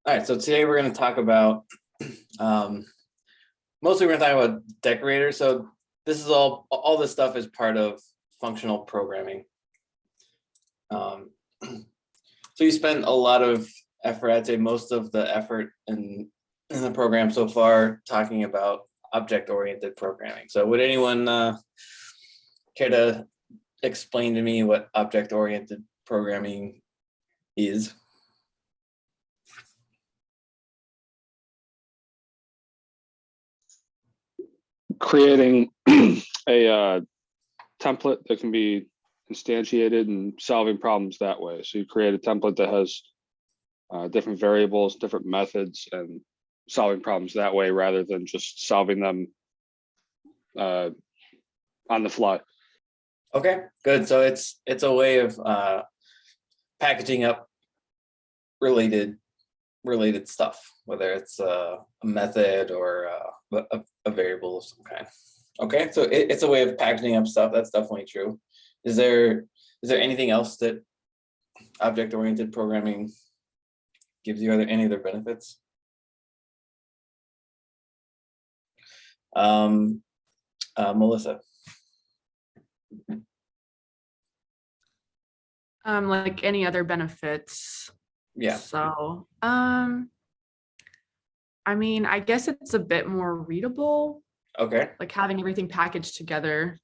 All right, so today we're going to talk about, um, mostly we're going to talk about decorators. So this is all this stuff is part of functional programming. So you spend a lot of effort, I'd say most of the effort in the program so far, talking about object-oriented programming. So would anyone care to explain to me what object-oriented programming is? Creating a template that can be instantiated and solving problems that way. So you create a template that has different variables, different methods, and solving problems that way rather than just solving them on the fly. Okay, good. So it's a way of packaging up related stuff, whether it's a method or a variable of some kind. Okay, so it's a way of packaging up stuff. That's definitely true. Is there anything else that object-oriented programming gives you? Are there any other benefits? Melissa. Like any other benefits. Yeah. So, I mean, I guess it's a bit more readable, Okay. like having everything packaged together.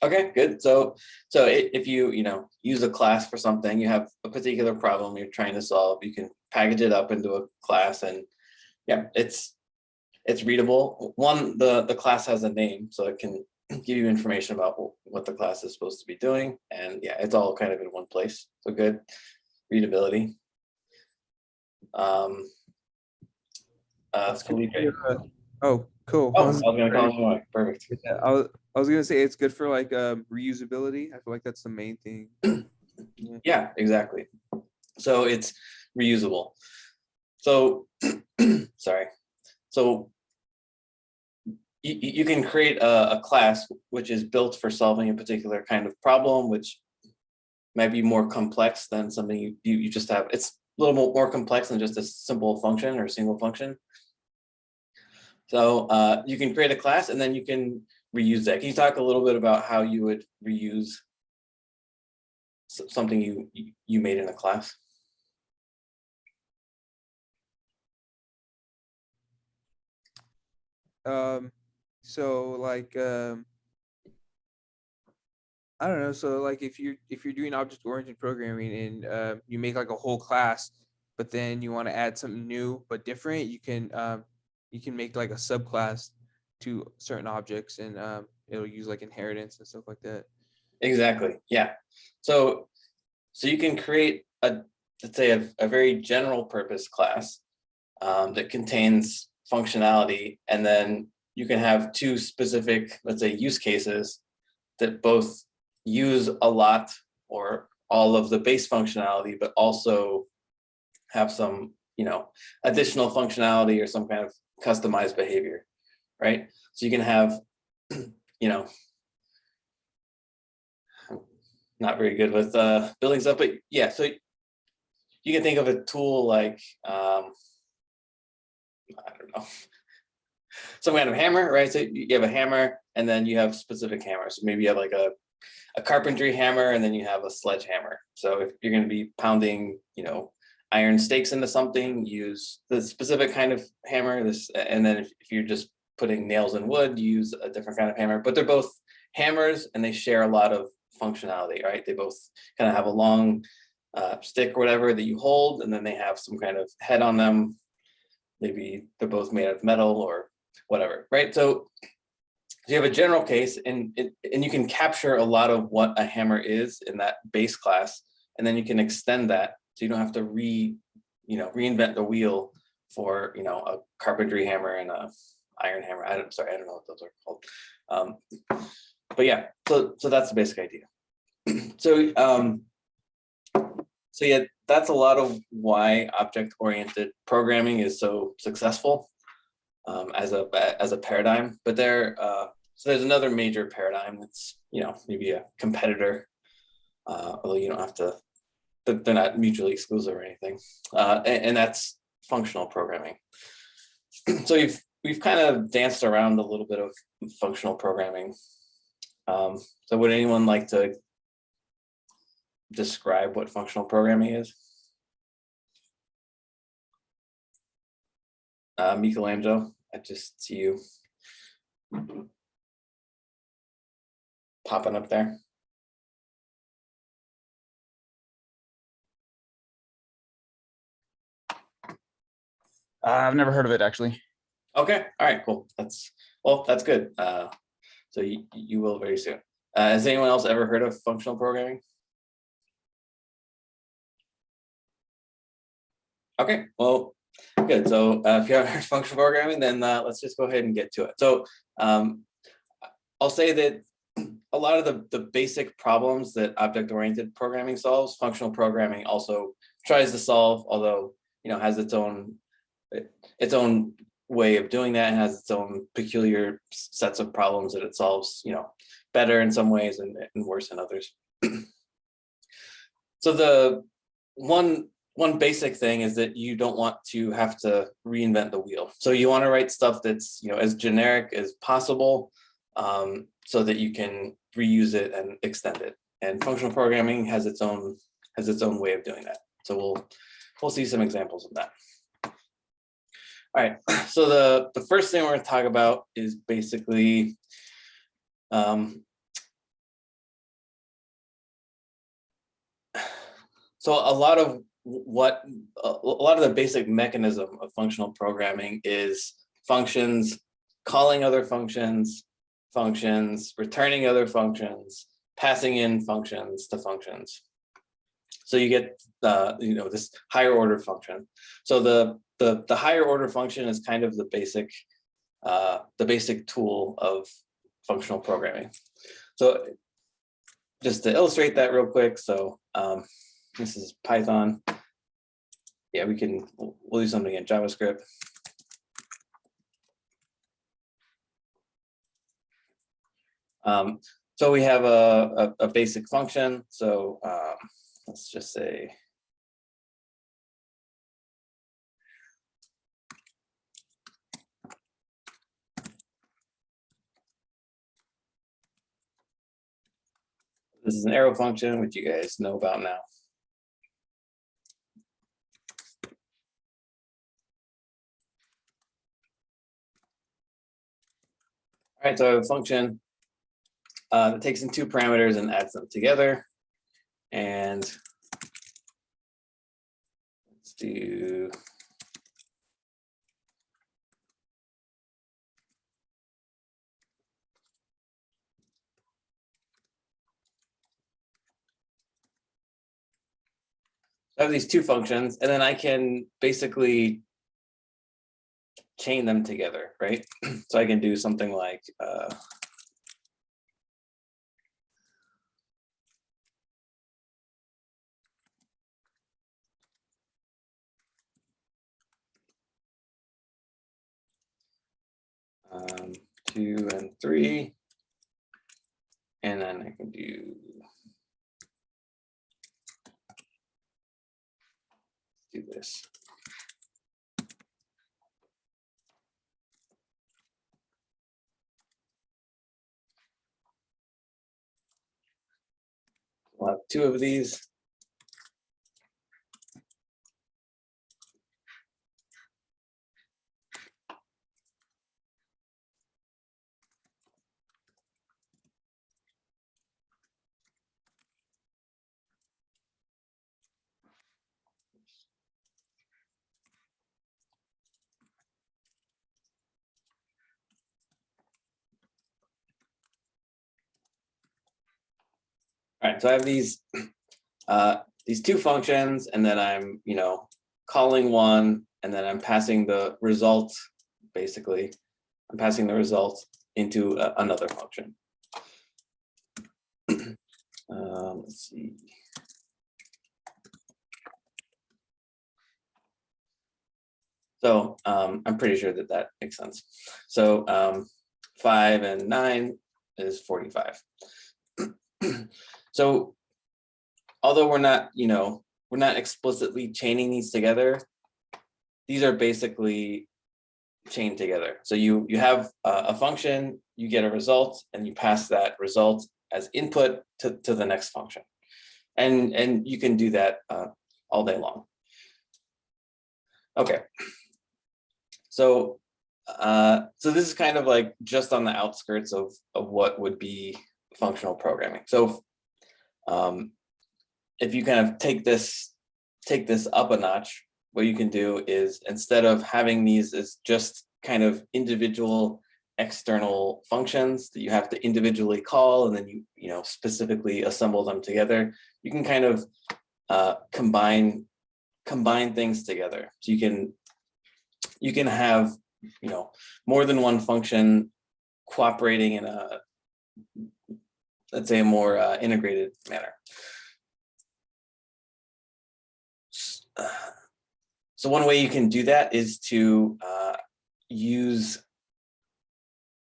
Okay, good. So if you use a class for something, you have a particular problem you're trying to solve, you can package it up into a class, and yeah, it's readable. One, the class has a name, so it can give you information about what the class is supposed to be doing, and yeah, it's all kind of in one place. So good readability. Felipe. Oh, cool. Oh, I was gonna call him away. Perfect. Yeah, I was gonna say it's good for like reusability. I feel like that's the main thing. Yeah, exactly. So it's reusable. So sorry. So you can create a class which is built for solving a particular kind of problem, which might be more complex than something you just have. It's a little more complex than just a simple function or a single function. So you can create a class and then you can reuse that. Can you talk a little bit about how you would reuse something you made in a class? So like I don't know. So like if you're doing object-oriented programming and you make like a whole class, but then you want to add something new but different, you can make like a subclass to certain objects, and it'll use like inheritance and stuff like that. Exactly. Yeah. So you can create let's say a very general purpose class that contains functionality, and then you can have two specific, let's say, use cases that both use a lot or all of the base functionality, but also have some, additional functionality or some kind of customized behavior, right? So you can have, not very good with building stuff, but yeah, so you can think of a tool like, I don't know, some kind of hammer, right? So you have a hammer and then you have specific hammers. So maybe you have like a carpentry hammer and then you have a sledgehammer. So if you're going to be pounding, iron stakes into something, use the specific kind of hammer. And then if you're just putting nails in wood, use a different kind of hammer. But they're both hammers and they share a lot of functionality, right? They both kind of have a long stick or whatever that you hold, and then they have some kind of head on them. Maybe they're both made of metal or whatever, right? So you have a general case, and you can capture a lot of what a hammer is in that base class, and then you can extend that so you don't have to reinvent the wheel for a carpentry hammer and a iron hammer. I don't know what those are called. But yeah, so that's the basic idea. So yeah, that's a lot of why object-oriented programming is so successful as a paradigm. But so there's another major paradigm that's maybe a competitor, although you don't have to they're not mutually exclusive or anything. And that's functional programming. So we've kind of danced around a little bit of functional programming. So would anyone like to describe what functional programming is? Michelangelo, I just see you popping up there. I've never heard of it actually. Okay, all right, cool. That's good. So you will very soon. Has anyone else ever heard of functional programming? Okay, well, good. So if you haven't heard of functional programming, then let's just go ahead and get to it. So I'll say that a lot of the basic problems that object-oriented programming solves, functional programming also tries to solve, although has its own way of doing that and has its own peculiar sets of problems that it solves, better in some ways and worse in others. So the one basic thing is that you don't want to have to reinvent the wheel. So you want to write stuff that's as generic as possible, so that you can reuse it and extend it. And functional programming has its own way of doing that. So we'll see some examples of that. All right, so the first thing we're going to talk about is basically so a lot of the basic mechanism of functional programming is functions calling other functions, returning other functions, passing in functions to functions. So you get this higher order function. So the higher order function is kind of the basic tool of functional programming. So just to illustrate that real quick, so this is Python. Yeah, we'll do something in JavaScript. So we have a basic function. So let's just say this is an arrow function, which you guys know about now. All right, so I have a function that takes in two parameters and adds them together. And let's do I have these two functions, and then I can basically chain them together, right? So I can do something like um, 2 and 3, and then I can do this. We'll have 2 of these. All right, so I have these 2 functions, and then I'm calling one, and then I'm passing the result. Basically, I'm passing the result into another function. Let's see. So I'm pretty sure that makes sense. So 5 and 9 is 45. So although we're not, we're not explicitly chaining these together. These are basically chained together. So you have a function, you get a result, and you pass that result as input to the next function. And you can do that all day long. Okay. So this is kind of like just on the outskirts of what would be functional programming. So if you kind of take this up a notch, what you can do is, instead of having these as just kind of individual external functions that you have to individually call and then you know specifically assemble them together, you can kind of combine things together. So you can have, you know, more than one function cooperating in a, let's say, a more integrated manner. So one way you can do that is to use,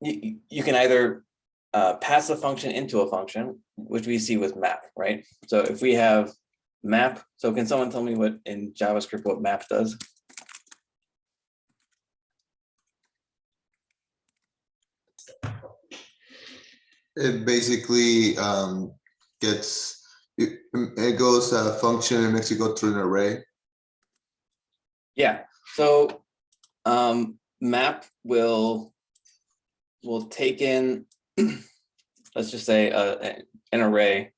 you can either pass a function into a function, which we see with map, right? So if we have map, so can someone tell me what in JavaScript what map does? It basically it goes a function and makes it go through an array. Yeah, so map will take in, let's just say an array,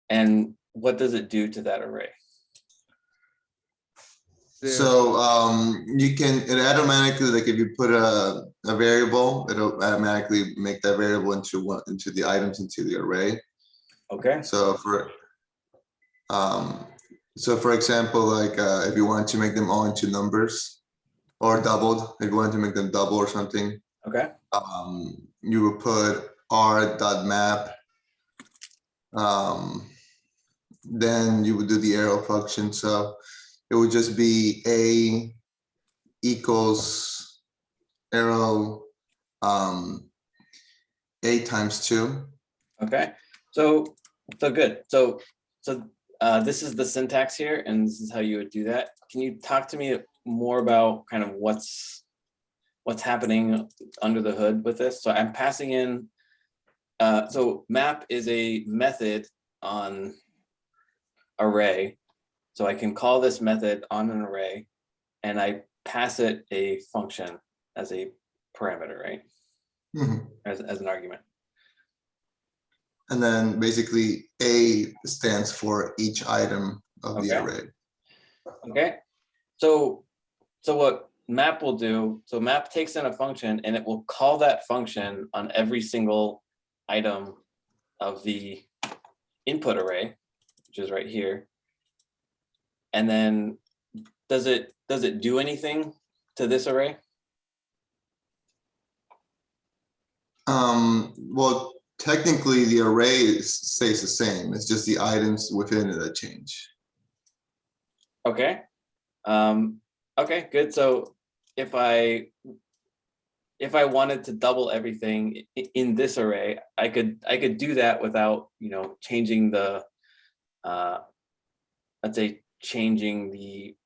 and what does it do to that array? So it automatically, like if you put a variable, it'll automatically make that variable into the items into the array. Okay. So for example, like if you want to make them all into numbers or doubled, if you want to make them double or something, Okay. you would put r.map. Then you would do the arrow function. So it would just be a equals arrow a times 2. Okay. So good. So this is the syntax here, and this is how you would do that. Can you talk to me more about kind of what's happening under the hood with this? So I'm passing in, so map is a method on array. So I can call this method on an array, and I pass it a function as a parameter, right? Mhm. As an argument. And then basically A stands for each item of the Okay. array. Okay. So what map will do, so map takes in a function and it will call that function on every single item of the input array, which is right here. And then does it do anything to this array? Well, technically the array stays the same. It's just the items within it that change. Okay. Okay, good. So if I wanted to double everything in this array, I could do that without, you know, changing the let's say changing the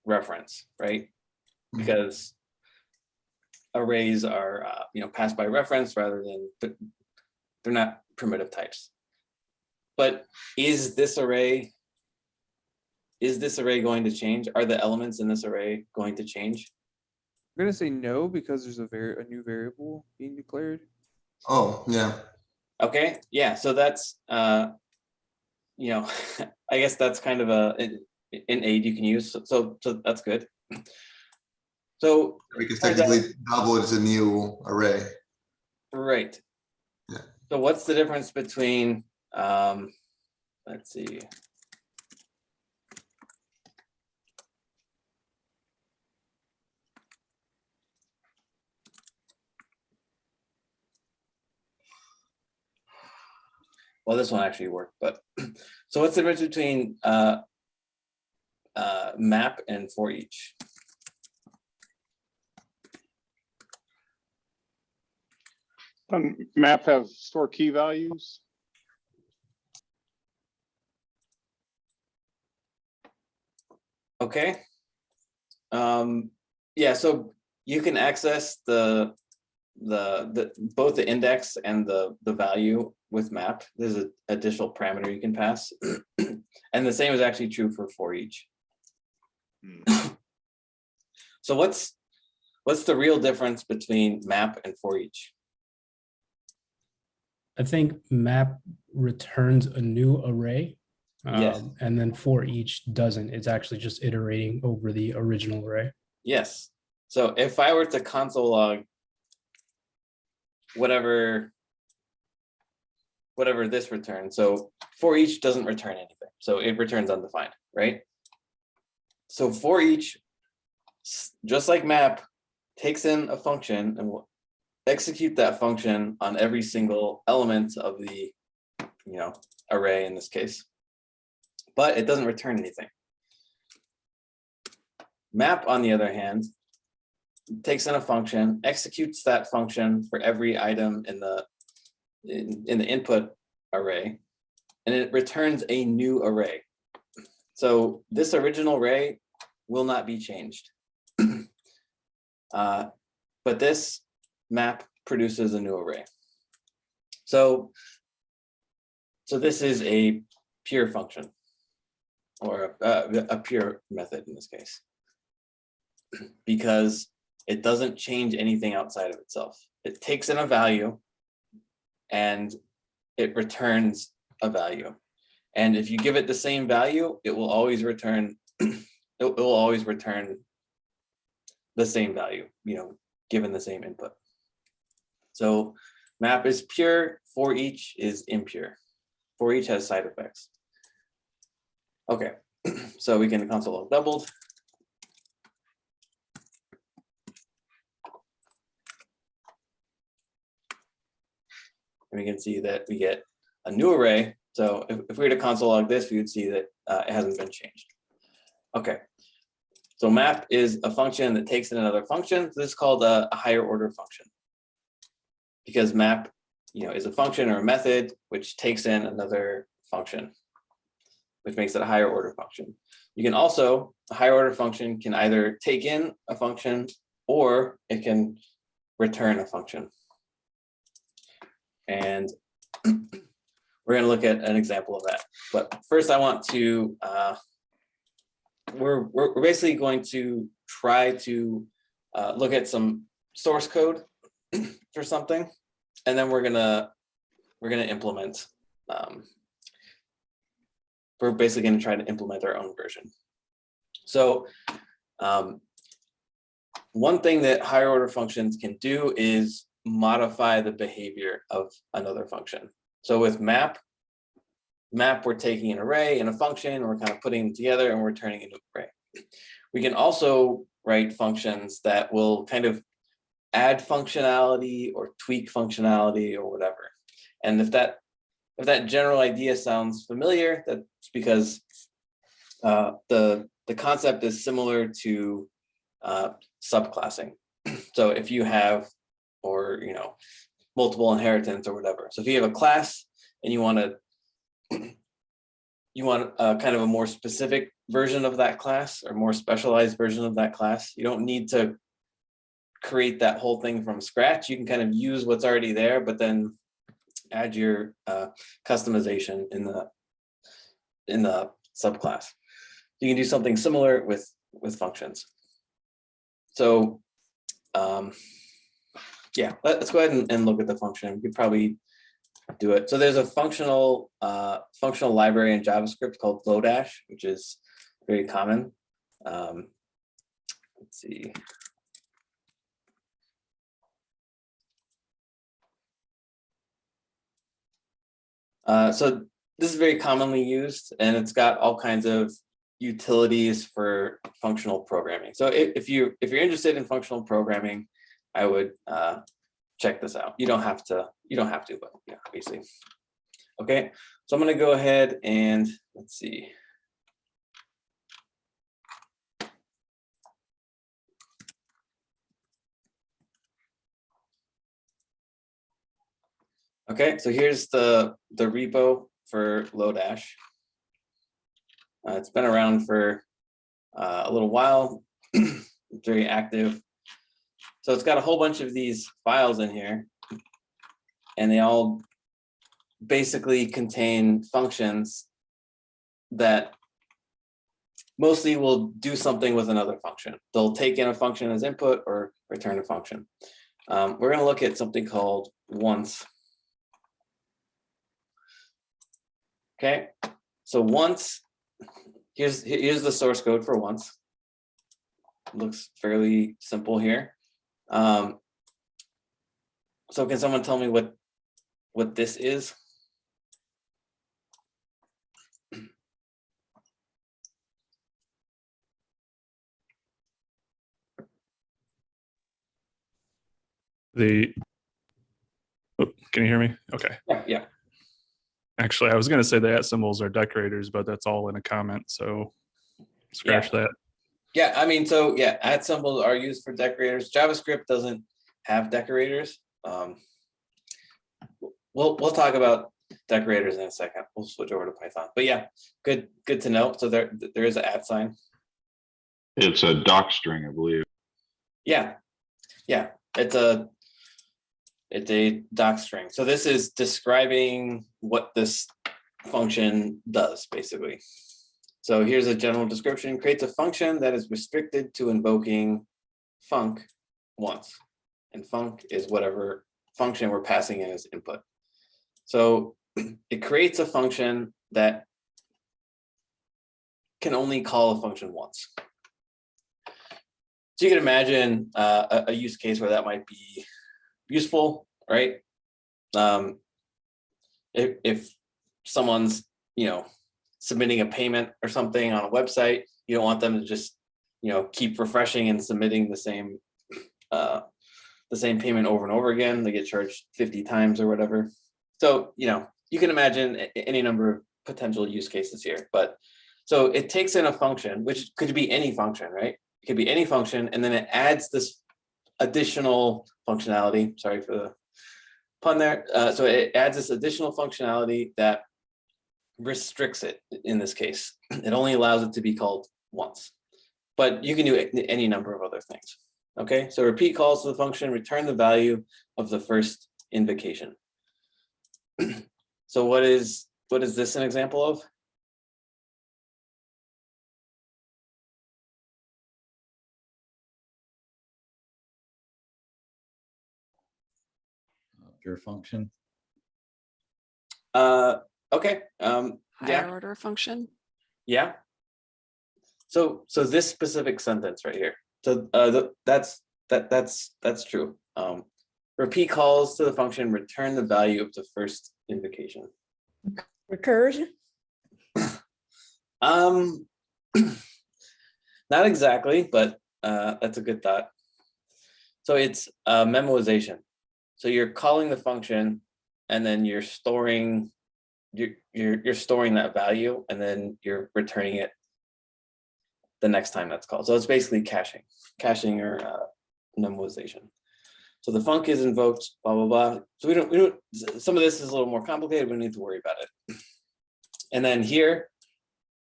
reference, right? Because arrays are you know, passed by reference rather than, they're not primitive types. But is this array going to change? Are the elements in this array going to change? I'm gonna say no because there's a new variable being declared. Oh, yeah. Okay, yeah, so that's you know, I guess that's kind of an aid you can use. So that's good. So Because technically double is a new array. right. Yeah. So what's the difference between let's see. Well, this one actually worked, but so what's the difference between map and for each? Map have store key values. Okay. Yeah, so you can access the both the index and the value with map. There's an additional parameter you can pass. And the same is actually true for each. So what's the real difference between map and for each? I think map returns a new array. Yes. And then for each doesn't. It's actually just iterating over the original array. Yes. So if I were to console log whatever this returns, so for each doesn't return anything. So it returns undefined, right? So for each, just like map, takes in a function and will execute that function on every single element of the array in this case, but it doesn't return anything. Map, on the other hand, takes in a function, executes that function for every item in the input array, and it returns a new array. So this original array will not be changed. But this map produces a new array. So this is a pure function, or a pure method in this case, because it doesn't change anything outside of itself. It takes in a value and it returns a value. And if you give it the same value, it will always return, it will always return the same value, given the same input. So map is pure, for each is impure. For each has side effects. Okay, so we can console log doubled. And we can see that we get a new array. So if we were to console log this, we would see that it hasn't been changed. Okay, so map is a function that takes in another function. This is called a higher order function, because map is a function or a method which takes in another function, which makes it a higher order function. You can also, a higher order function can either take in a function or it can return a function. And we're going to look at an example of that. But first I want to, we're basically going to try to look at some source code for something, and then we're gonna implement. We're basically going to try to implement our own version. So one thing that higher order functions can do is modify the behavior of another function. So with map, we're taking an array and a function, and we're kind of putting them together and we're turning into an array. We can also write functions that will kind of add functionality or tweak functionality or whatever. And if that general idea sounds familiar, that's because the concept is similar to subclassing. So if you have, or multiple inheritance or whatever. So if you have a class and you want kind of a more specific version of that class, or more specialized version of that class, you don't need to create that whole thing from scratch. You can kind of use what's already there, but then add your customization in the subclass. You can do something similar with functions. So yeah, let's go ahead and look at the function. We could probably do it. So there's a functional library in JavaScript called Lodash, which is very common. Let's see. So this is very commonly used, and it's got all kinds of utilities for functional programming. So if you're interested in functional programming, I would check this out. You don't have to, but yeah, obviously. Okay, so I'm going to go ahead and let's see. Okay, so here's the repo for Lodash. It's been around for a little while. Very active. So it's got a whole bunch of these files in here, and they all basically contain functions that mostly will do something with another function. They'll take in a function as input or return a function. We're going to look at something called once. Okay, so once, here's the source code for once. Looks fairly simple here. So can someone tell me what this is? Oh, can you hear me? Okay. Yeah. Actually, I was going to say the at symbols are decorators, but that's all in a comment. So scratch that. Yeah, I mean, so yeah, at symbols are used for decorators. JavaScript doesn't have decorators. We'll talk about decorators in a second. We'll switch over to Python. But yeah, good to know. So there is an at sign. It's a doc string, I believe. Yeah, it's a doc string. So this is describing what this function does, basically. So here's a general description. Creates a function that is restricted to invoking func once. And func is whatever function we're passing in as input. So it creates a function that can only call a function once. So you can imagine a use case where that might be useful, right? If someone's, submitting a payment or something on a website, you don't want them to just, keep refreshing and submitting the same payment over and over again. They get charged 50 times or whatever. So, you can imagine any number of potential use cases here. But so it takes in a function, which could be any function, right? It could be any function, and then it adds this additional functionality. Sorry for the pun there. So it adds this additional functionality that restricts it in this case. It only allows it to be called once, but you can do any number of other things. Okay, so repeat calls to the function return the value of the first invocation. So what is this an example of? Pure function. Okay. Higher order function. Yeah. So this specific sentence right here. So that's true. Repeat calls to the function return the value of the first invocation. Recursion. Not exactly, but that's a good thought. So it's memoization. So you're calling the function, and then you're storing you're storing that value, and then you're returning it the next time that's called. So it's basically caching or memoization. So the func is invoked, blah blah blah. So we don't. Some of this is a little more complicated. We don't need to worry about it. And then here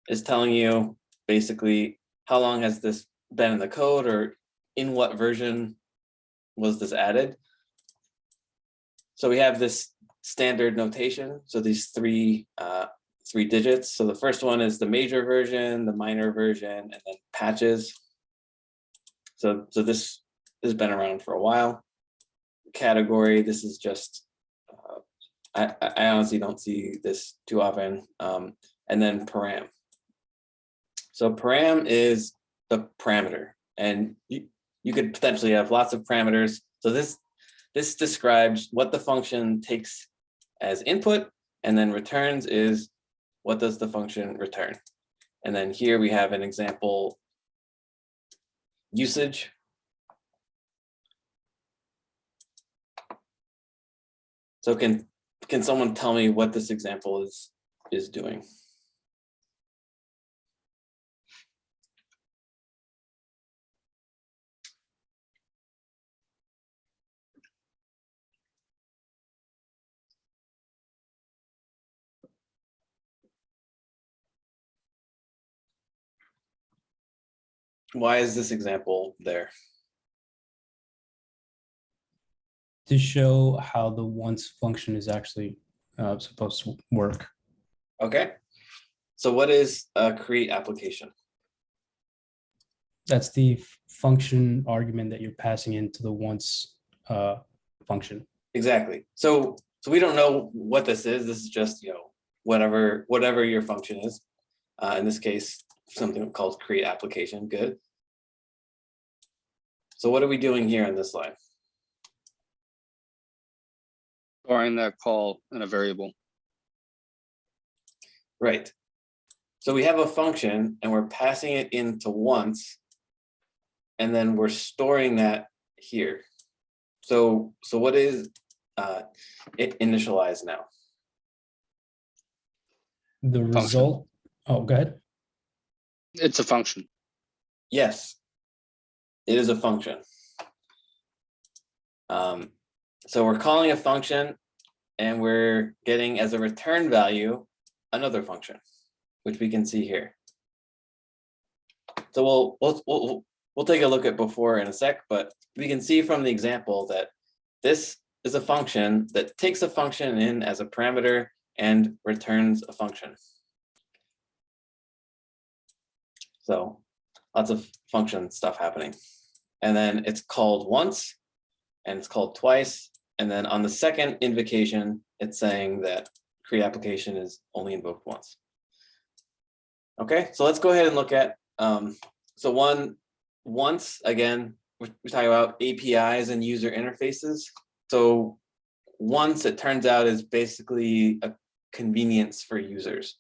is telling you basically how long has this been in the code, or in what version was this added. So we have this standard notation. So these three digits. So the first one is the major version, the minor version, and then patches. So this has been around for a while. Category, this is just, I honestly don't see this too often. And then param. So param is the parameter, and you could potentially have lots of parameters. So this describes what the function takes as input, and then returns is what does the function return. And then here we have an example usage. So can someone tell me what this example is doing? Why is this example there? To show how the once function is actually supposed to work. Okay. So what is a create application? That's the function argument that you're passing into the once function. Exactly. So we don't know what this is. This is just, whatever your function is. In this case, something called create application. Good. So what are we doing here on this line? Storing that call in a variable. Right. So we have a function and we're passing it into once, and then we're storing that here. So what is it initialize now? The Function. result, oh, go ahead. It's a function. Yes, it is a function. So we're calling a function and we're getting as a return value another function, which we can see here. So we'll take a look at before in a sec, but we can see from the example that this is a function that takes a function in as a parameter and returns a function. So lots of function stuff happening. And then it's called once and it's called twice. And then on the second invocation, it's saying that create application is only invoked once. Okay, so let's go ahead and look at, once again, we're talking about APIs and user interfaces. So once, it turns out, is basically a convenience for users.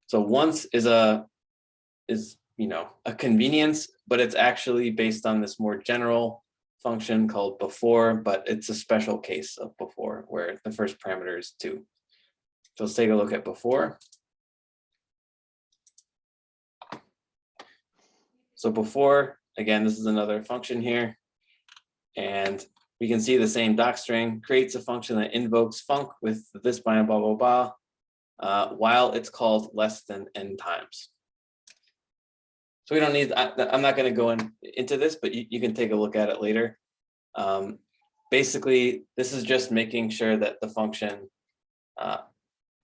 So once is a convenience, but it's actually based on this more general function called before, but it's a special case of before where the first parameter is 2. So let's take a look at before. So before, again, this is another function here. And we can see the same docstring creates a function that invokes func with this blah, blah, blah, blah, while it's called less than n times. So we don't need, I'm not going to go into this, but you can take a look at it later. Basically, this is just making sure that the function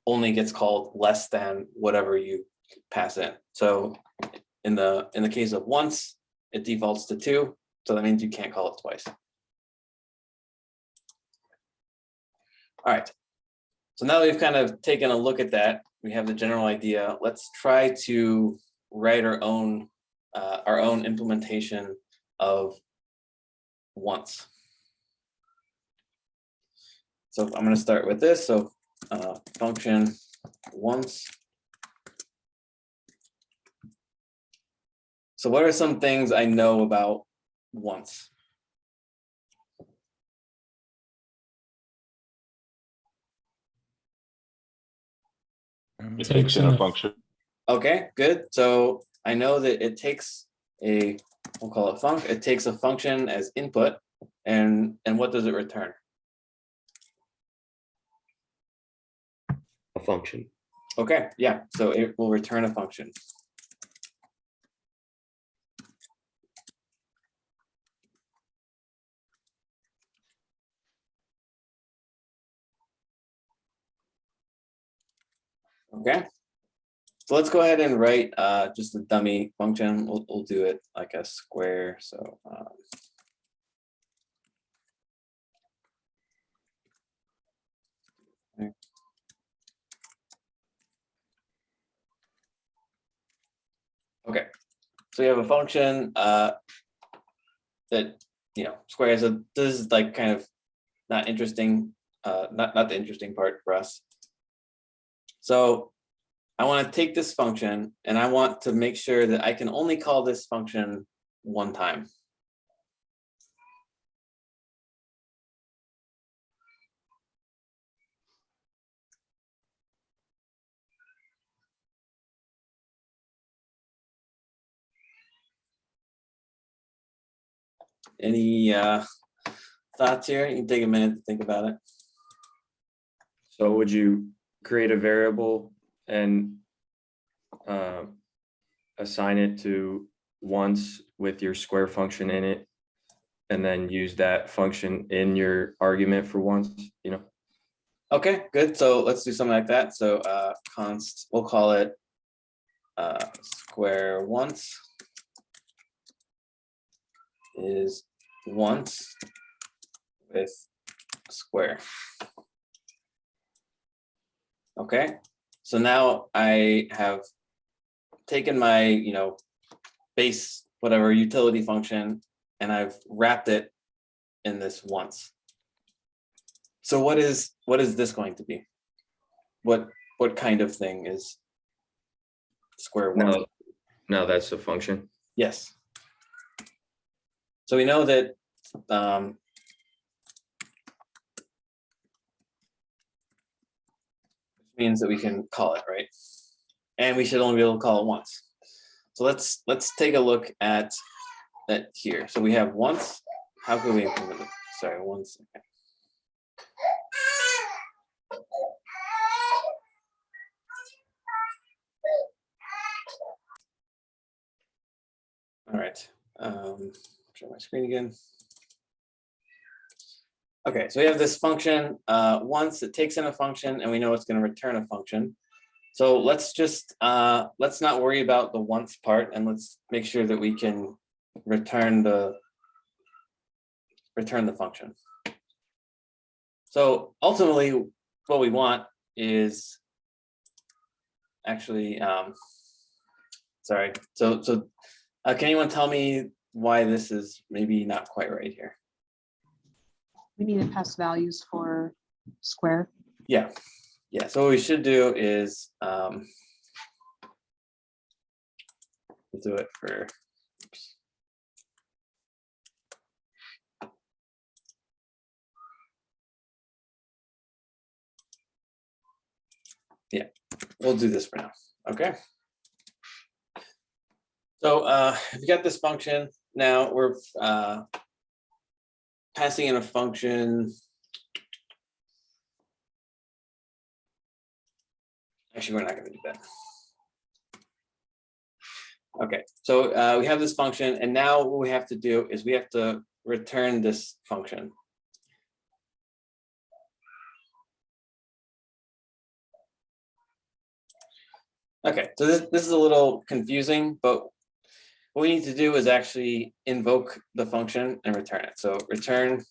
only gets called less than whatever you pass in. So in the case of once, it defaults to 2. So that means you can't call it twice. All right. So now that we've kind of taken a look at that, we have the general idea. Let's try to write our own implementation of once. So I'm going to start with this. So function once. So what are some things I know about once? It takes in a function. Okay, good. So I know that it takes we'll call it func. It takes a function as input, and what does it return? A function. Okay, yeah. So it will return a function. Okay. So let's go ahead and write just a dummy function. We'll do it like a square. So okay. So we have a function that squares. So this is like kind of not interesting, not the interesting part for us. So I want to take this function and I want to make sure that I can only call this function one time. Any thoughts here? You can take a minute to think about it. So would you create a variable and assign it to once with your square function in it, and then use that function in your argument for once, you know? Okay, good. So let's do something like that. So const, we'll call it square once is once with square. Okay, so now I have taken my, base, whatever utility function, and I've wrapped it in this once. So what is this going to be? What kind of thing is square once? No, that's the function. Yes. So we know that means that we can call it, right? And we should only be able to call it once. So let's take a look at that here. So we have once. How can we implement it? Sorry, 1 second. All right. Share my screen again. Okay, so we have this function. Once it takes in a function, and we know it's going to return a function. So let's just let's not worry about the once part, and let's make sure that we can return the function. So ultimately, what we want is actually sorry. So can anyone tell me why this is maybe not quite right here? We need to pass values for square. Yeah. Yeah, so what we should do is we'll do it for, oops. Yeah, we'll do this for now. Okay. So we got this function. Now we're passing in a function. Actually, we're not going to do that. Okay, so we have this function, and now what we have to do is we have to return this function. Okay, so this is a little confusing, but what we need to do is actually invoke the function and return it. So return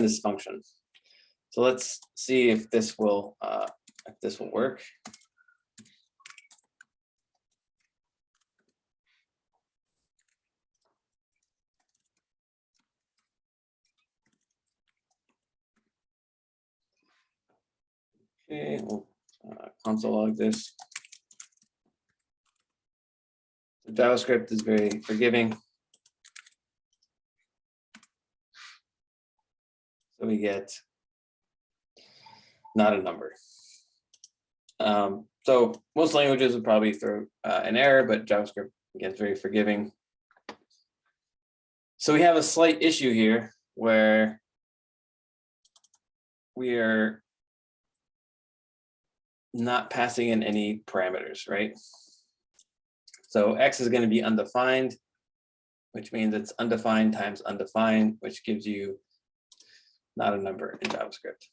this function. So let's see if this will work. Okay, we'll console log this. The JavaScript is very forgiving. So we get not a number. So most languages would probably throw an error, but JavaScript, again, is very forgiving. So we have a slight issue here where we are not passing in any parameters, right? So X is going to be undefined, which means it's undefined times undefined, which gives you not a number in JavaScript.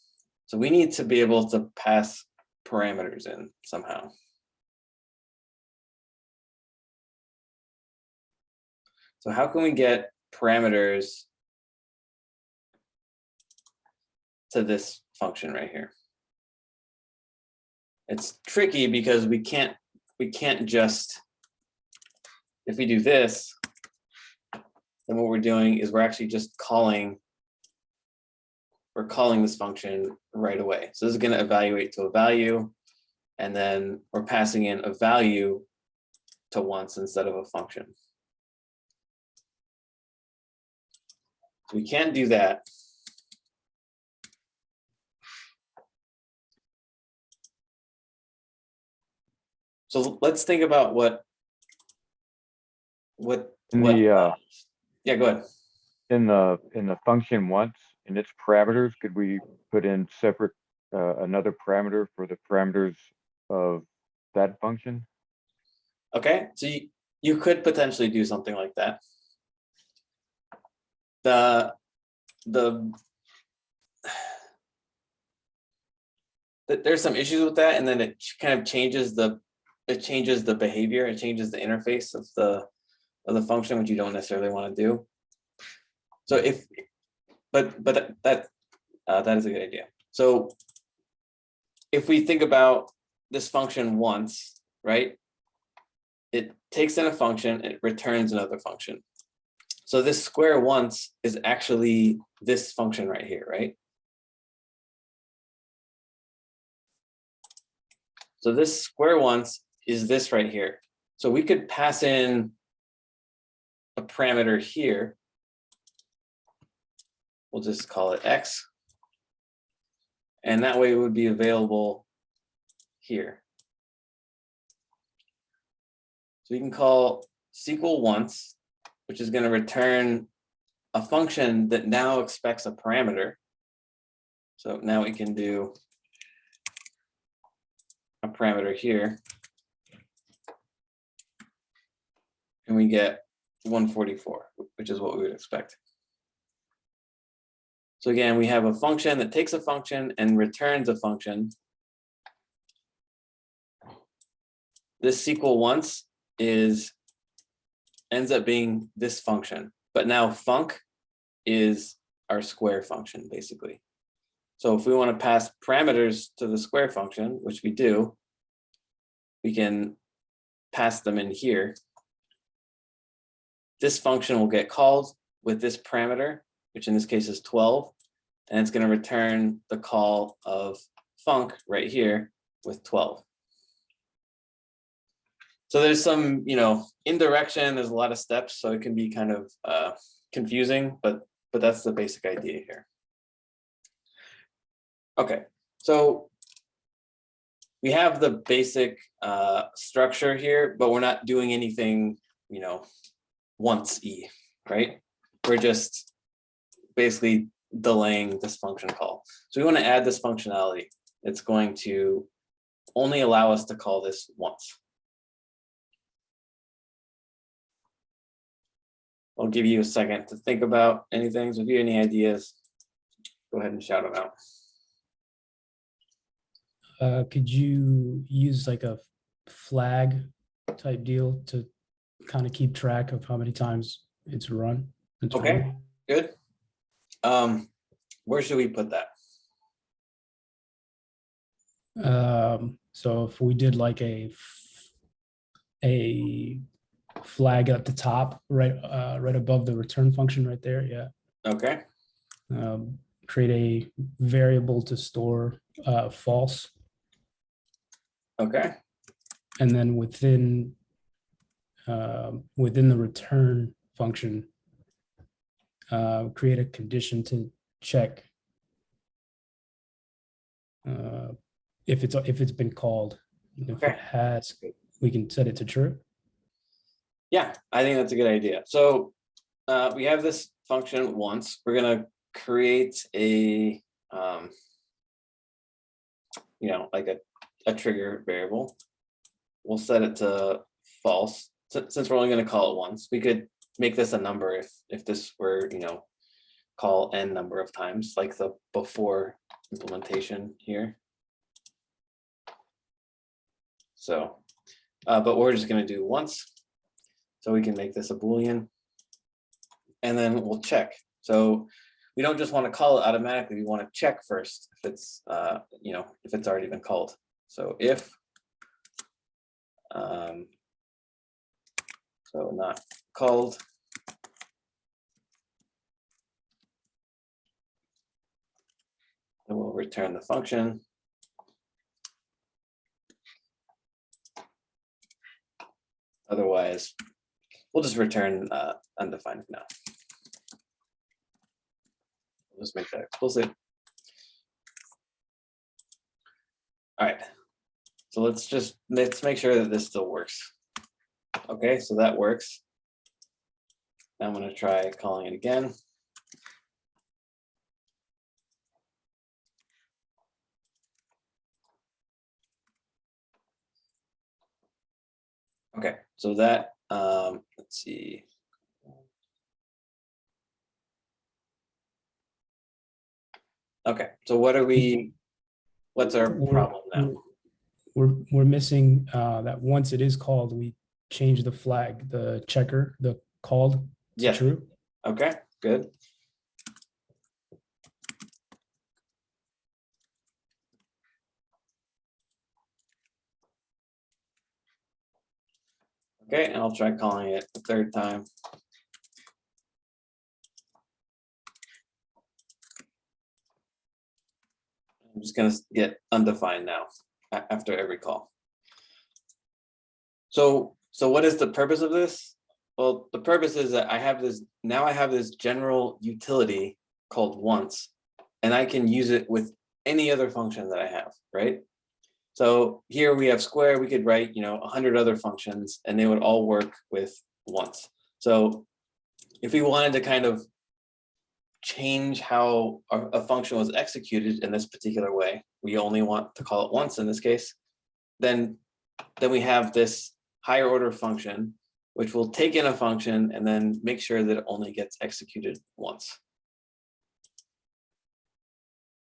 So we need to be able to pass parameters in somehow. So how can we get parameters to this function right here? It's tricky because we can't just, if we do this, then what we're doing is we're actually just calling this function right away. So this is going to evaluate to a value, and then we're passing in a value to once instead of a function. So we can't do that. So let's think about what yeah, go ahead. In the function once, in its parameters, could we put in separate another parameter for the parameters of that function? Okay, so you could potentially do something like that. There's some issues with that, and then it kind of changes the behavior, it changes the interface of the function, which you don't necessarily want to do. So but that is a good idea. So if we think about this function once, right? It takes in a function, it returns another function. So this square once is actually this function right here, right? So this square once is this right here. So we could pass in a parameter here. We'll just call it X. And that way it would be available here. So we can call SQL once, which is going to return a function that now expects a parameter. So now we can do a parameter here. And we get 144, which is what we would expect. So again, we have a function that takes a function and returns a function. This SQL once ends up being this function, but now func is our square function, basically. So if we want to pass parameters to the square function, which we do, we can pass them in here. This function will get called with this parameter, which in this case is 12, and it's going to return the call of func right here with 12. So there's some, indirection, there's a lot of steps, so it can be kind of confusing, but that's the basic idea here. Okay, so we have the basic structure here, but we're not doing anything, once E, right? We're just basically delaying this function call. So we want to add this functionality. It's going to only allow us to call this once. I'll give you a second to think about anything. So if you have any ideas, go ahead and shout them out. Could you use like a flag type deal to kind of keep track of how many times it's run? Okay, good. Where should we put that? So if we did like a flag at the top, right above the return function right there, yeah. Okay. Create a variable to store false. Okay. And then within the return function, create a condition to check if it's been called. If it has, we can set it to true. Yeah, I think that's a good idea. So we have this function once. We're gonna create a like a trigger variable. We'll set it to false. Since we're only going to call it once, we could make this a number if this were, call n number of times, like the before implementation here. So, but we're just going to do once. So we can make this a Boolean. And then we'll check. So we don't just want to call it automatically. We want to check first if it's, if it's already been called. So if, so not called. And we'll return the function. Otherwise, we'll just return undefined now. We'll just make that explicit. All right. So let's make sure that this still works. Okay, so that works. Now I'm going to try calling it again. so that, let's see. Okay, so what's our problem now? We're missing that once it is called, we change the flag, the checker, the called to Yeah. true. Okay, good. Okay, and I'll try calling it the third time. I'm just gonna get undefined now after every call. So what is the purpose of this? Well, the purpose is that I have this general utility called once, and I can use it with any other function that I have, right? So here we have square, we could write, 100 other functions and they would all work with once. So if we wanted to kind of change how a function was executed in this particular way, we only want to call it once in this case, then we have this higher order function, which will take in a function and then make sure that it only gets executed once.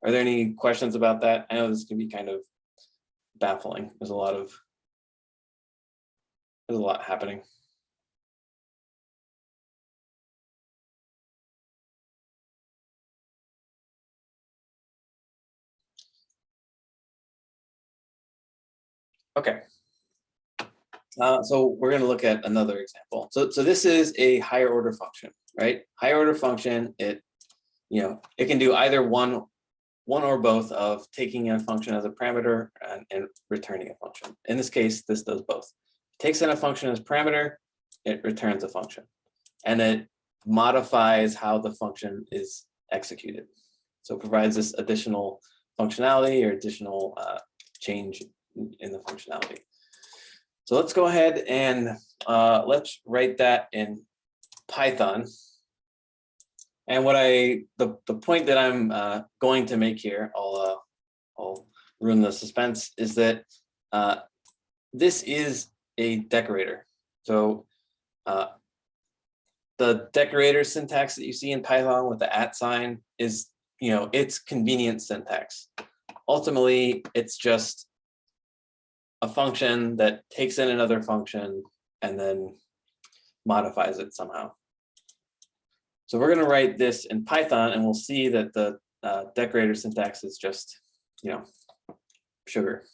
Are there any questions about that? I know this can be kind of baffling. There's a lot happening. Okay. So we're going to look at another example. So this is a higher order function, right? Higher order function, it can do either one or both of taking a function as a parameter and returning a function. In this case, this does both. It takes in a function as parameter, it returns a function, and it modifies how the function is executed. So it provides this additional functionality or additional change in the functionality. So let's go ahead and let's write that in Python. And what the point that I'm going to make here, I'll ruin the suspense, is that this is a decorator. So the decorator syntax that you see in Python with the @ sign is, it's convenient syntax. Ultimately, it's just a function that takes in another function and then modifies it somehow. So we're going to write this in Python, and we'll see that the decorator syntax is just, sugar.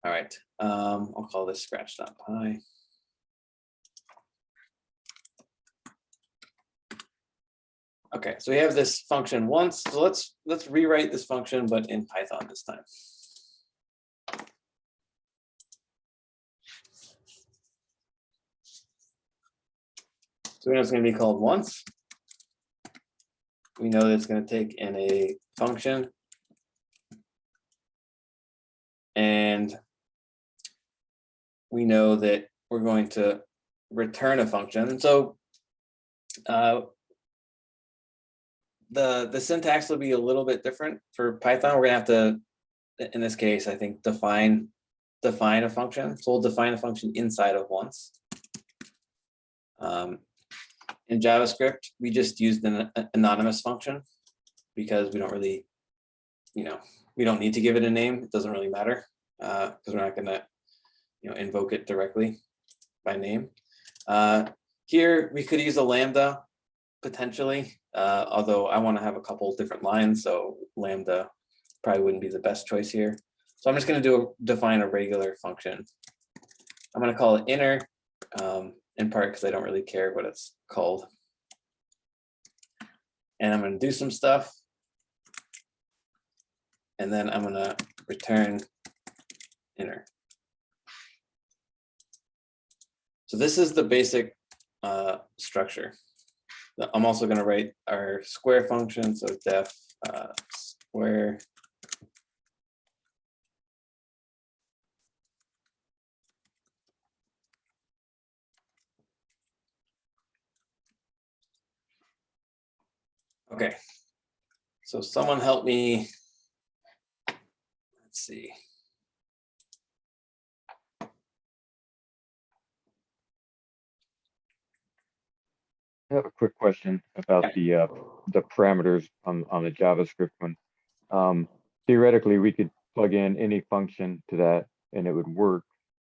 All right, I'll call this scratch.py. Okay, so we have this function once. So let's rewrite this function, but in Python this time. So we know it's going to be called once. We know that it's going to take in a function. And we know that we're going to return a function. So the syntax will be a little bit different for Python. We're going to have to, in this case, I think, define a function. So we'll define a function inside of once. In JavaScript, we just used an anonymous function because we don't really, we don't need to give it a name. It doesn't really matter because we're not going to, invoke it directly by name. Here, we could use a lambda potentially, although I want to have a couple of different lines, so lambda probably wouldn't be the best choice here. So I'm just going to define a regular function. I'm going to call it inner. In part because I don't really care what it's called. And I'm going to do some stuff. And then I'm going to return inner. So this is the basic structure. I'm also going to write our square function. So def square. Okay, so someone help me. Let's see. have a quick question about the parameters on the JavaScript one. Theoretically, we could plug in any function to that and it would work.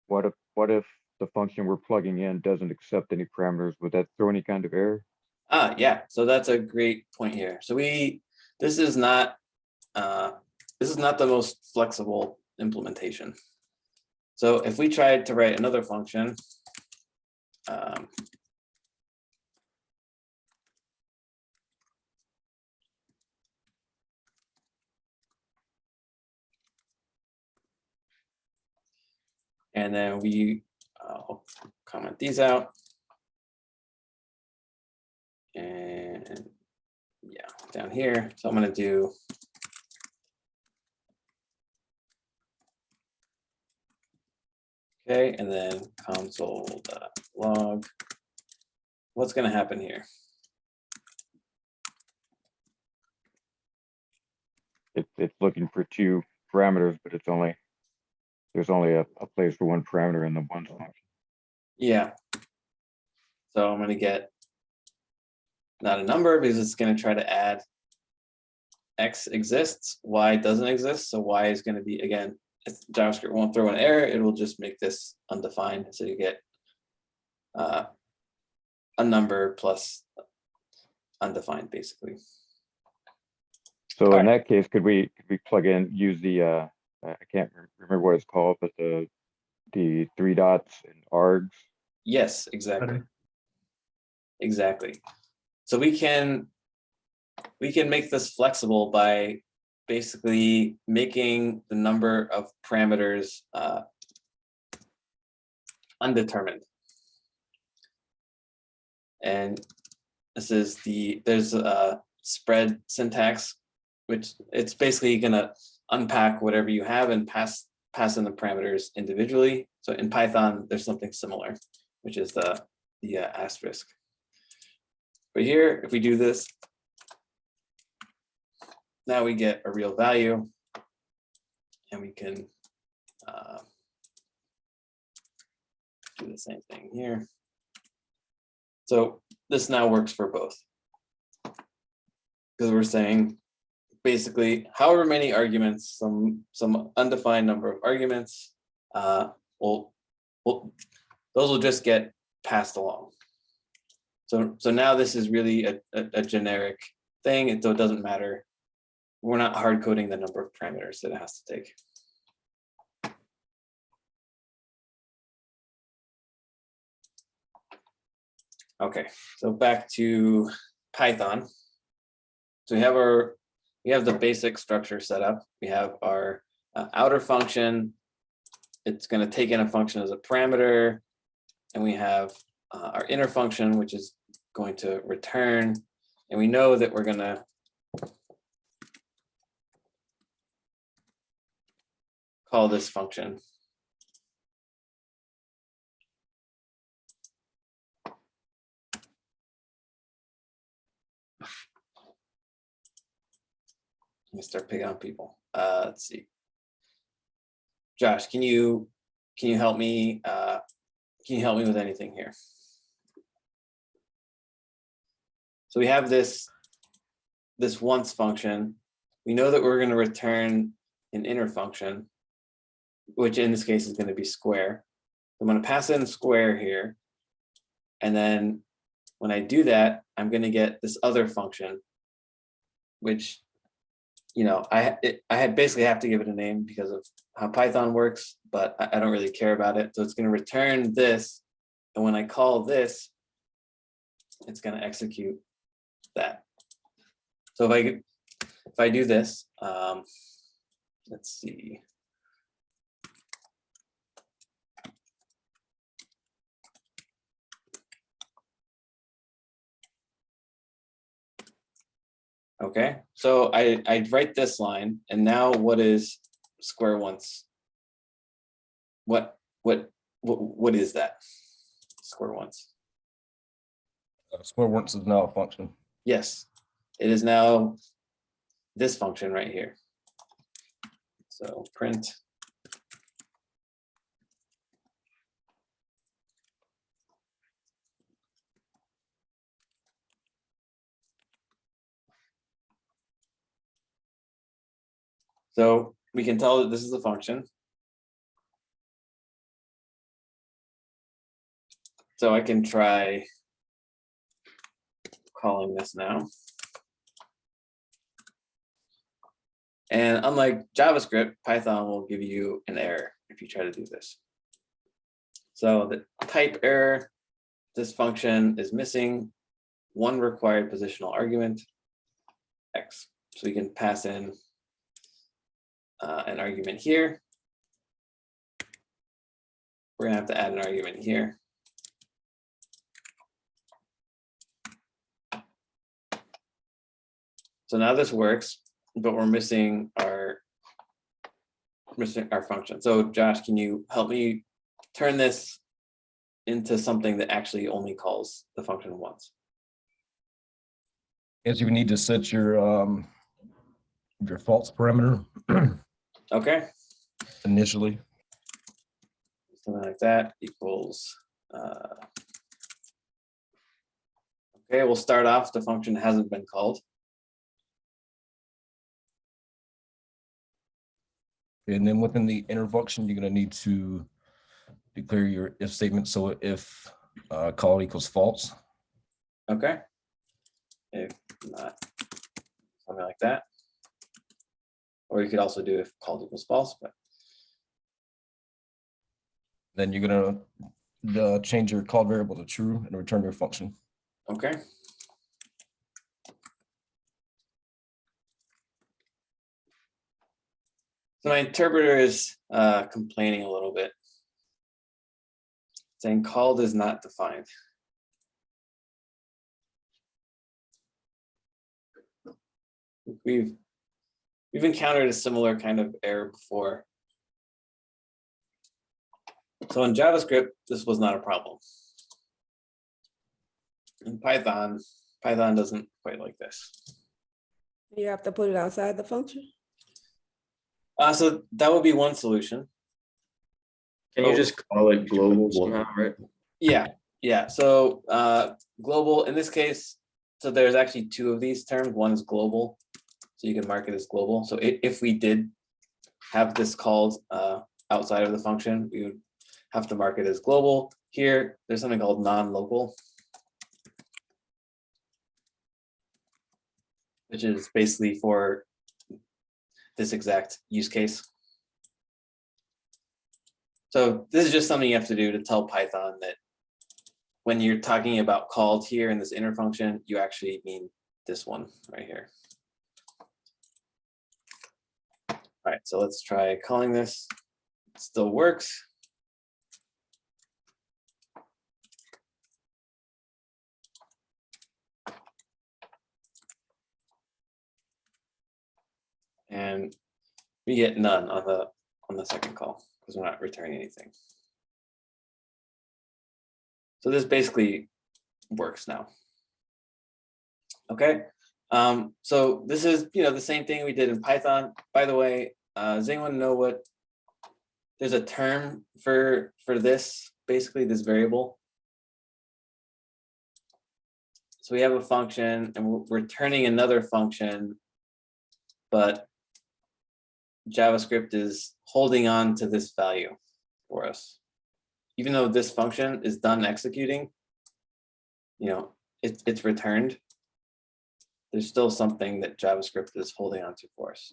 What if the function we're plugging in doesn't accept any parameters? Would that throw any kind of error? Yeah, so that's a great point here. So this is not the most flexible implementation. So if we tried to write another function, and then I'll comment these out. And yeah, down here. So I'm going to do okay, and then console.log. What's going to happen here? It's looking for two parameters, but there's only a place for one parameter in the one function. Yeah. So I'm going to get not a number because it's going to try to add X exists, Y doesn't exist. So Y is going to be, again, JavaScript won't throw an error. It will just make this undefined. So you get a number plus undefined, basically. So in that case, could we use the I can't remember what it's called, but the 3 dots and args? Yes, exactly. Exactly. So we can make this flexible by basically making the number of parameters undetermined. And this is there's a spread syntax, which it's basically going to unpack whatever you have and pass in the parameters individually. So in Python, there's something similar, which is the asterisk. But here, if we do this, now we get a real value, and we can do the same thing here. So this now works for both, because we're saying basically however many arguments, some undefined number of arguments, those will just get passed along. So now this is really a generic thing, and so it doesn't matter. We're not hard coding the number of parameters that it has to take. Okay, so back to Python. So we have the basic structure set up. We have our outer function. It's going to take in a function as a parameter, and we have our inner function, which is going to return, and we know that we're going to call this function. Let me start picking on people. Let's see. Josh, can you help me? Can you help me with anything here? So we have this once function. We know that we're going to return an inner function, which in this case is going to be square. I'm going to pass in square here. And then when I do that, I'm going to get this other function, which, you know, I basically have to give it a name because of how Python works, but I don't really care about it. So it's going to return this. And when I call this, it's going to execute that. So if I do this, let's see. Okay, so I write this line, and now what is square once? What is that? Square once. Square once is now a function. Yes, it is now this function right here. So print. So we can tell that this is a function. So I can try calling this now. And unlike JavaScript, Python will give you an error if you try to do this. So the type error, this function is missing one required positional argument, X. So we can pass in an argument here. We're gonna have to add an argument here. So now this works, but we're missing our function. So Josh, can you help me turn this into something that actually only calls the function once? As you need to set your false parameter Okay, initially. something like that equals. Okay, we'll start off. The function hasn't been called. And then within the inner function, you're going to need to declare your if statement. So if call equals false. Okay. If not, something like that. Or you could also do if called equals false, but Then you're going to change your called variable to true and return your function. okay. So my interpreter is complaining a little bit, saying called is not defined. We've encountered a similar kind of error before. So in JavaScript, this was not a problem. In Python doesn't quite like this. You have to put it outside the function? So that would be one solution. Can you just call it global somehow, right? Yeah. So global in this case, so there's actually two of these terms. One is global, so you can mark it as global. So if we did have this called outside of the function, we would have to mark it as global. Here, there's something called non-local, which is basically for this exact use case. So this is just something you have to do to tell Python that when you're talking about called here in this inner function, you actually mean this one right here. All right, so let's try calling this. It still works. And we get none on the second call because we're not returning anything. So this basically works now. Okay, so this is the same thing we did in Python. By the way, does anyone know what? There's a term for this, basically this variable. So we have a function and we're returning another function, but JavaScript is holding on to this value for us. Even though this function is done executing, it's returned, there's still something that JavaScript is holding on to for us.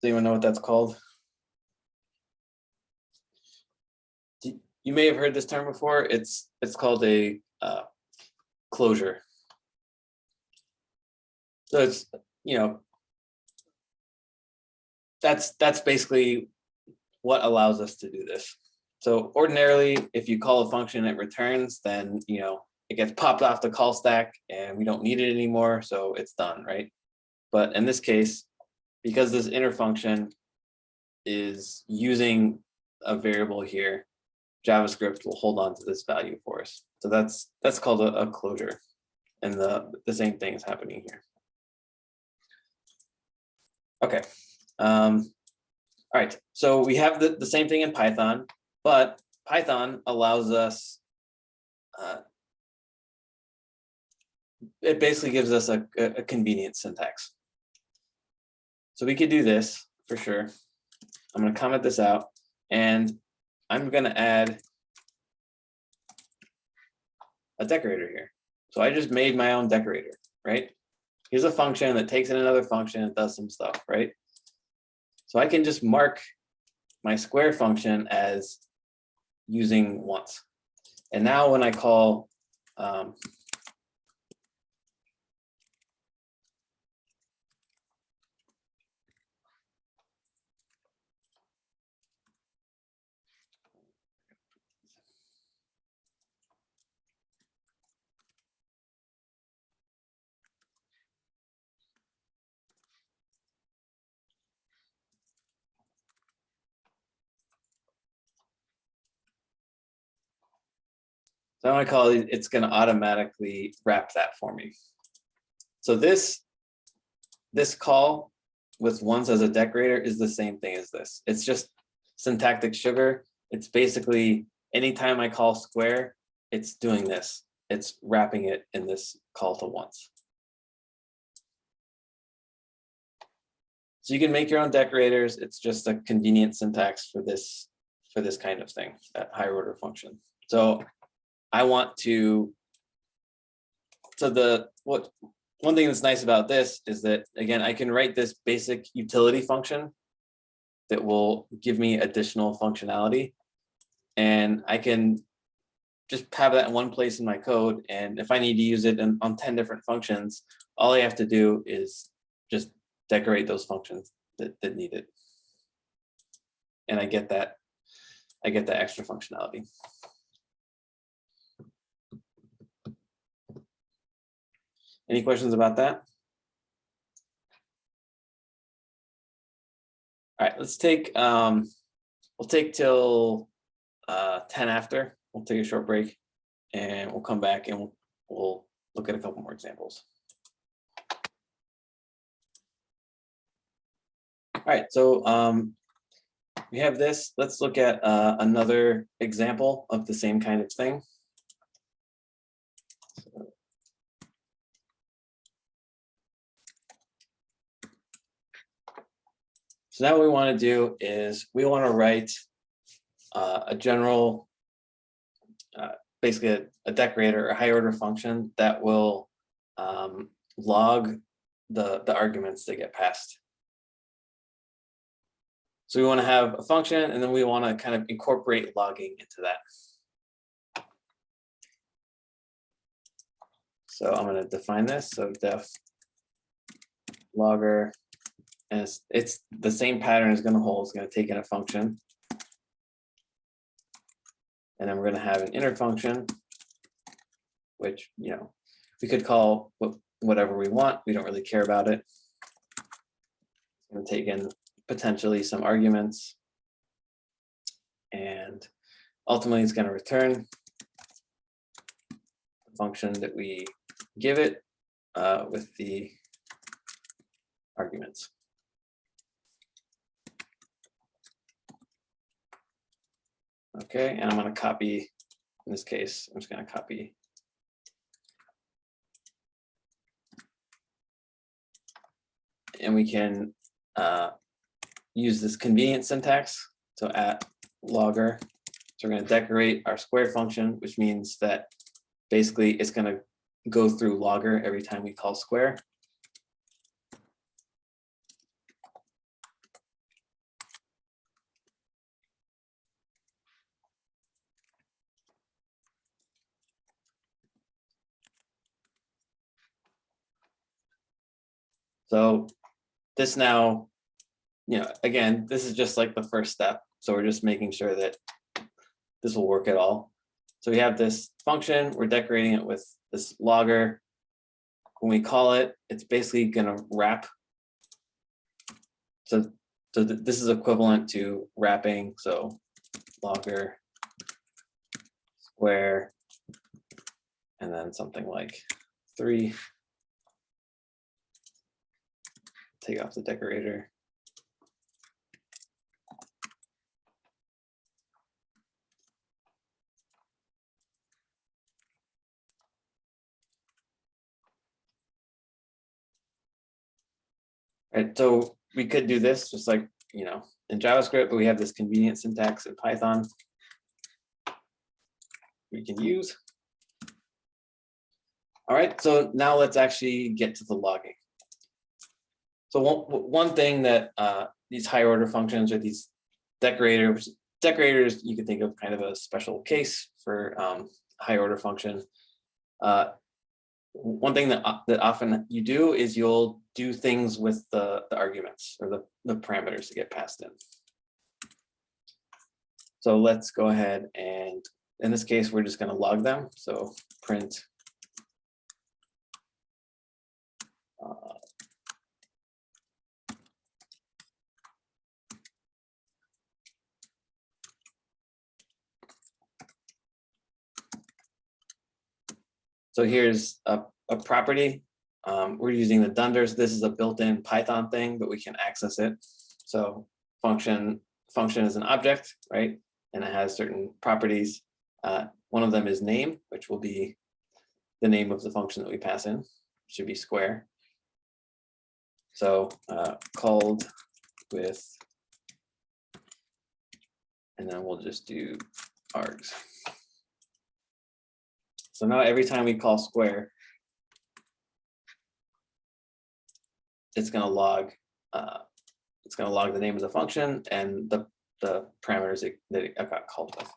Does anyone know what that's called? You may have heard this term before. It's called a closure. So it's, that's basically what allows us to do this. So ordinarily, if you call a function, it returns, then it gets popped off the call stack and we don't need it anymore, so it's done, right? But in this case, because this inner function is using a variable here, JavaScript will hold on to this value for us. So that's called a closure, and the same thing is happening here. Okay. All right, so we have the same thing in Python, but Python allows us, it basically gives us a convenient syntax. So we could do this for sure. I'm gonna comment this out and I'm gonna add a decorator here. So I just made my own decorator, right? Here's a function that takes in another function and does some stuff, right? So I can just mark my square function as using once. And now when I call so I'm gonna call it, it's gonna automatically wrap that for me. So this call with once as a decorator is the same thing as this. It's just syntactic sugar. It's basically anytime I call square, it's doing this. It's wrapping it in this call to once. So you can make your own decorators. It's just a convenient syntax for this kind of thing, that higher order function. So I want to, one thing that's nice about this is that, again, I can write this basic utility function that will give me additional functionality. And I can just have that in one place in my code. And if I need to use it on 10 different functions, all I have to do is just decorate those functions that need it. And I get that extra functionality. Any questions about that? All right, let's take, we'll take till 10 after. We'll take a short break and we'll come back and we'll look at a couple more examples. All right, so we have this. Let's look at another example of the same kind of thing. So now what we want to do is we want to write a general, basically a decorator, a high order function that will log the arguments that get passed. So we want to have a function and then we want to kind of incorporate logging into that. So I'm going to define this. So def logger. And it's the same pattern is going to hold. It's going to take in a function. And then we're going to have an inner function, which, you know, we could call whatever we want. We don't really care about it. It's going to take in potentially some arguments. And ultimately, it's going to return the function that we give it with the arguments. Okay, and I'm going to copy, in this case, I'm just going to copy and we can use this convenient syntax. So at logger, so we're going to decorate our square function, which means that basically it's going to go through logger every time we call square. So this now, you know, again, this is just like the first step. So we're just making sure that this will work at all. So we have this function, we're decorating it with this logger. When we call it, it's basically going to wrap. So this is equivalent to wrapping. So logger square, and then something like 3. Take off the decorator. Right, so we could do this just like, you know, in JavaScript, but we have this convenient syntax in Python we can use. All right, so now let's actually get to the logging. So one thing that these higher order functions or these decorators, you can think of kind of a special case for higher order function. One thing that often you do is you'll do things with the arguments or the parameters that get passed in. So let's go ahead and in this case, we're just going to log them. So print so here's a property. We're using the dunders. This is a built-in Python thing, but we can access it. So function is an object, right? And it has certain properties. One of them is name, which will be the name of the function that we pass in. It should be square. So called with, and then we'll just do args. So now every time we call square, it's going to log the name of the function and the parameters that it got called with.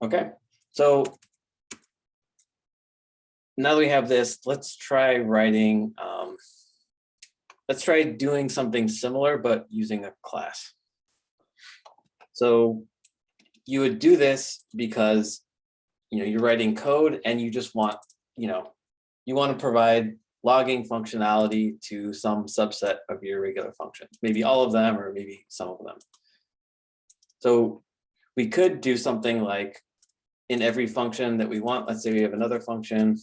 Okay, so now that we have this, let's try writing, let's try doing something similar, but using a class. So you would do this because, you know, you're writing code and you just want, you know, you want to provide logging functionality to some subset of your regular functions, maybe all of them or maybe some of them. So we could do something like in every function that we want, let's say we have another function.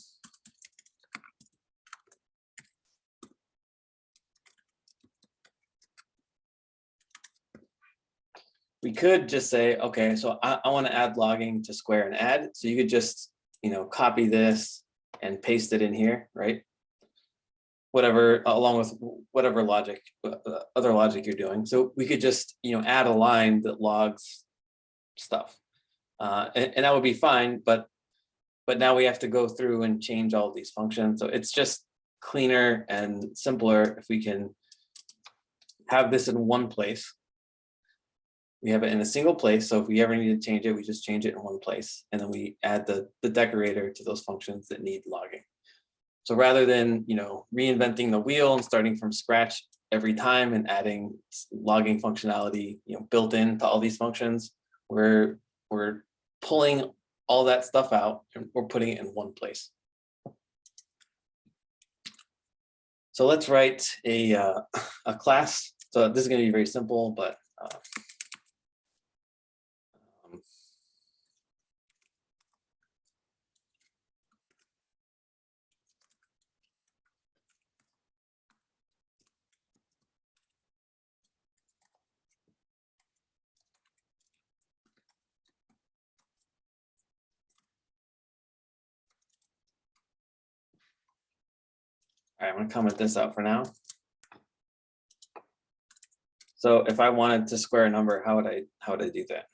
We could just say, okay, so I want to add logging to square and add. So you could just, you know, copy this and paste it in here, right? Whatever, along with whatever logic, other logic you're doing. So we could just, you know, add a line that logs stuff. And that would be fine, but now we have to go through and change all these functions. So it's just cleaner and simpler if we can have this in one place. We have it in a single place. So if we ever need to change it, we just change it in one place. And then we add the decorator to those functions that need logging. So rather than, you know, reinventing the wheel and starting from scratch every time and adding logging functionality, you know, built into all these functions, we're pulling all that stuff out and we're putting it in one place. So let's write a class. So this is going to be very simple, but all right, I'm going to comment this out for now. So if I wanted to square a number, how would I do that?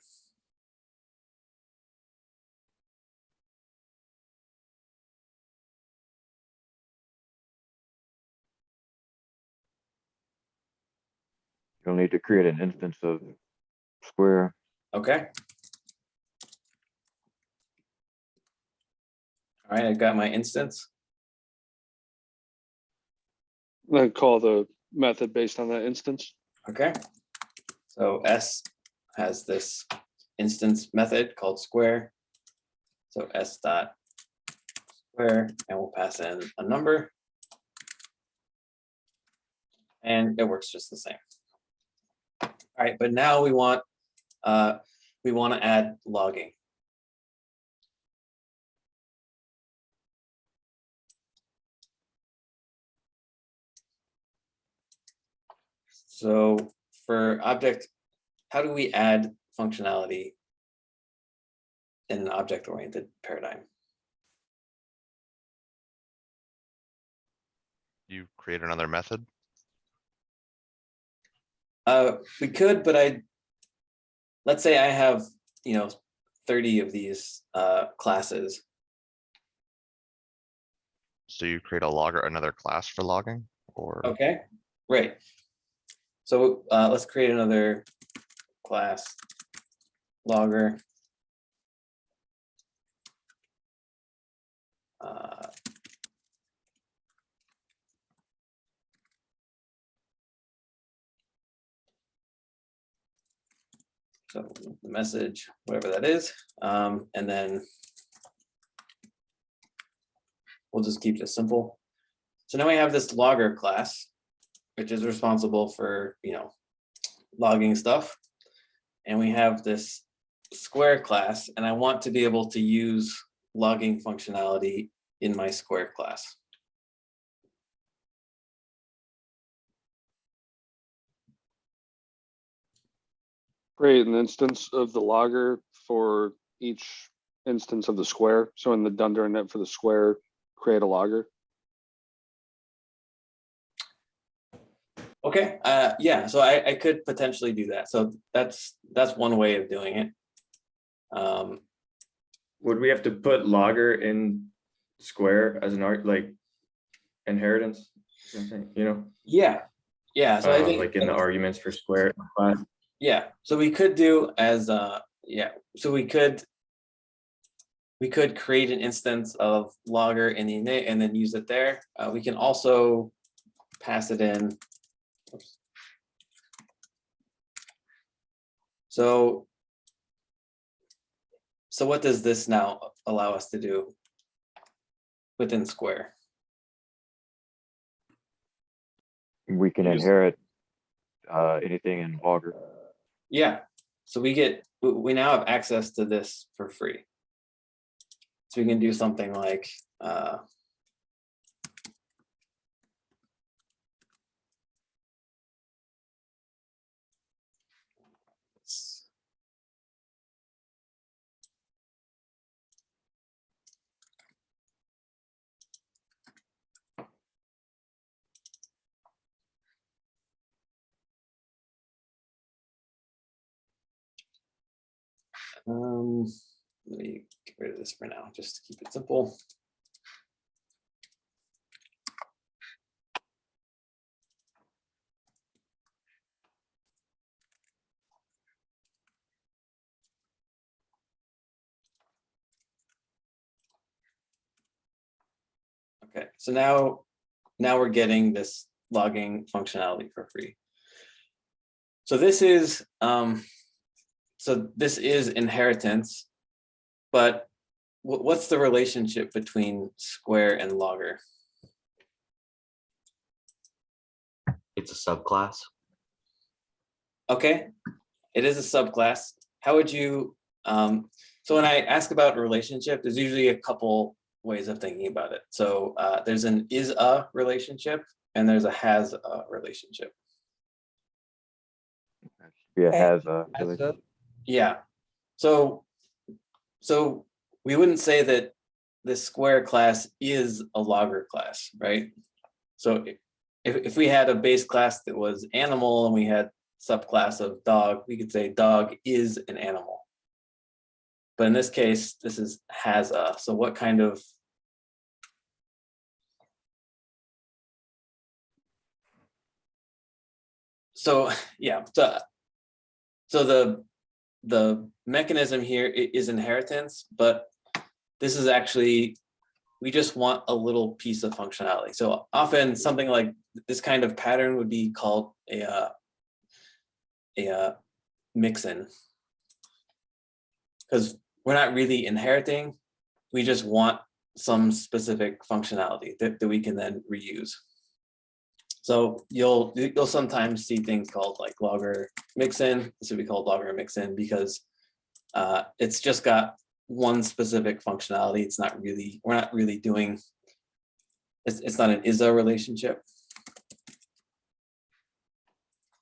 You'll need to create an instance of square. Okay. All right, I've got my instance. Then call the method based on that instance. Okay. So S has this instance method called square. So S dot square, and we'll pass in a number. And it works just the same. All right, but now we want to add logging. So for object, how do we add functionality in an object-oriented paradigm. You create another method? We could, but let's say I have, 30 of these classes. So you create a logger, another class for logging, or? Okay, right. So let's create another class, logger. So the message, whatever that is, and then we'll just keep this simple. So now we have this logger class, which is responsible for, logging stuff. And we have this square class, and I want to be able to use logging functionality in my square class. Create an instance of the logger for each instance of the square. So in the dunder init for the square, create a logger. Okay, yeah, so I could potentially do that. So that's one way of doing it. Would we have to put logger in square as an art, like inheritance, something, Yeah, so I think like in the arguments for square class? Yeah, so we could do as so we could create an instance of logger in the init and then use it there. We can also pass it in. Oops. So what does this now allow us to do within Square? We can inherit anything in logger. Yeah, so we now have access to this for free. So we can do something like let me get rid of this for now, just to keep it simple. Okay, so now we're getting this logging functionality for free. So this is inheritance, but what's the relationship between Square and logger? It's a subclass. Okay, it is a subclass. How would you, so when I ask about relationship, there's usually a couple ways of thinking about it. So there's an is a relationship and there's a has a relationship. Yeah, has a relationship. Yeah. So we wouldn't say that this Square class is a logger class, right? So if we had a base class that was animal and we had subclass of dog, we could say dog is an animal. But in this case, this is has a. So what kind of yeah, so the mechanism here is inheritance, but this is actually, we just want a little piece of functionality. So often something like this kind of pattern would be called a mix-in, because we're not really inheriting, we just want some specific functionality that we can then reuse. So you'll sometimes see things called like logger mix-in. This would be called logger mix-in because it's just got one specific functionality. It's not really, we're not really doing, it's not an is-a relationship.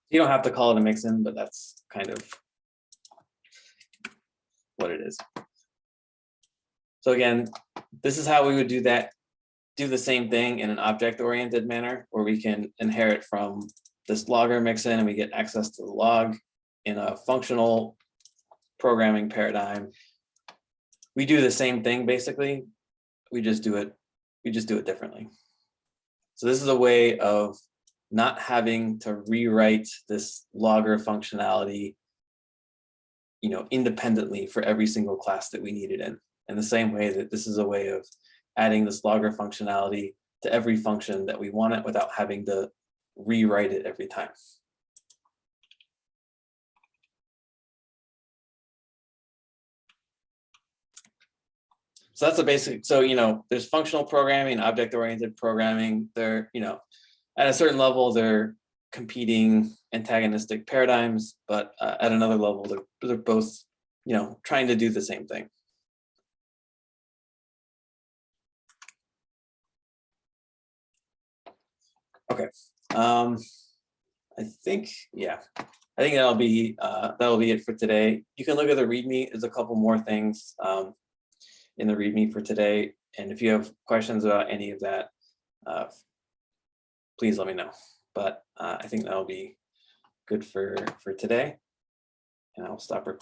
You don't have to call it a mix-in, but that's kind of what it is. So again, this is how we would do that, do the same thing in an object-oriented manner, where we can inherit from this logger mixin and we get access to the log. In a functional programming paradigm, we do the same thing basically. We just do it differently. So this is a way of not having to rewrite this logger functionality, independently for every single class that we need it in the same way that this is a way of adding this logger functionality to every function that we want it without having to rewrite it every time. So that's a basic, so, there's functional programming, object-oriented programming. They're, at a certain level, they're competing antagonistic paradigms, but at another level, they're both, trying to do the same thing. Okay. I think that'll be it for today. You can look at the README. There's a couple more things in the README for today. And if you have questions about any of that, please let me know. But I think that'll be good for today. And I'll stop recording.